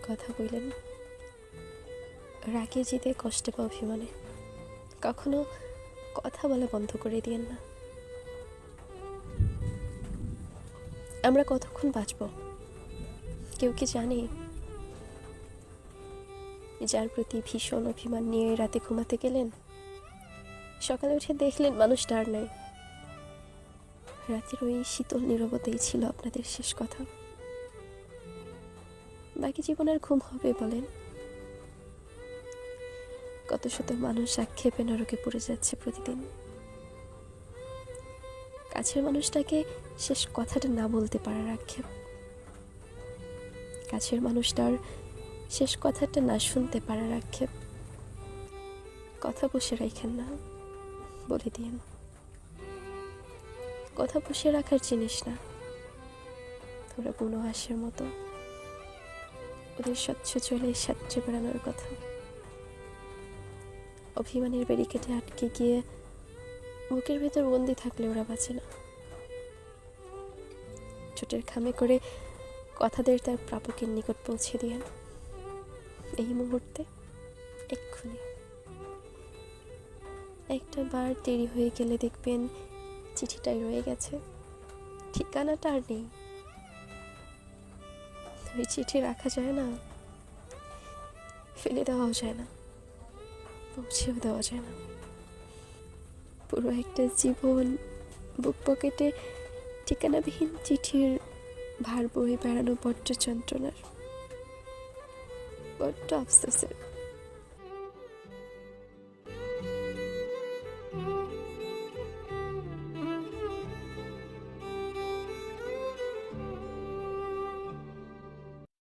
কথা বললেন, রাগে জিতে কষ্টে বা অভিমানে কখনো কথা বলা বন্ধ করে দিয়েন না। আমরা কতক্ষণ বাঁচব কেউ কি জানে? যার প্রতি ভীষণ অভিমান নিয়ে রাতে ঘুমাতে গেলেন, সকালে উঠে দেখলেন মানুষটা আর নাই। রাতের ওই শীতল নীরবতাই ছিল আপনাদের শেষ কথা। বাকি জীবন আর ঘুম হবে বলেন? কত শত মানুষ আক্ষেপে নরকে পড়ে যাচ্ছে প্রতিদিন। কাছের মানুষটাকে শেষ কথাটা না বলতে পারার আক্ষেপ, কাছের মানুষটার শেষ কথাটা না শুনতে পারার আক্ষেপ। কথা বসে রাখেন না, বলে দিন। কথা বসে রাখার জিনিস না, ওরা বুনো হাঁসের মতো, ওদের স্বচ্ছ চলে সাঁতরে বেড়ানোর কথা। অভিমানের ব্যারিকেডে আটকে গিয়ে বুকের ভেতর বন্দি থাকলে ওরা বাঁচে না। ছোটের খামে করে কথাদের তার প্রাপকের নিকট পৌঁছে দিয়েন এই মুহূর্তে, এক্ষুনি। একটা বার দেরি হয়ে গেলে দেখবেন চিঠিটাই রয়ে গেছে, ঠিকানাটা আর নেই। ওই চিঠি রাখা যায় না, ফেলে দেওয়াও যায় না, পৌঁছেও দেওয়া যায় না। পুরো একটা জীবন বুক পকেটে ঠিকানাবিহীন চিঠির ভার বয়ে বেড়ানো বড্ড যন্ত্রণার, বড্ড আফসোসের।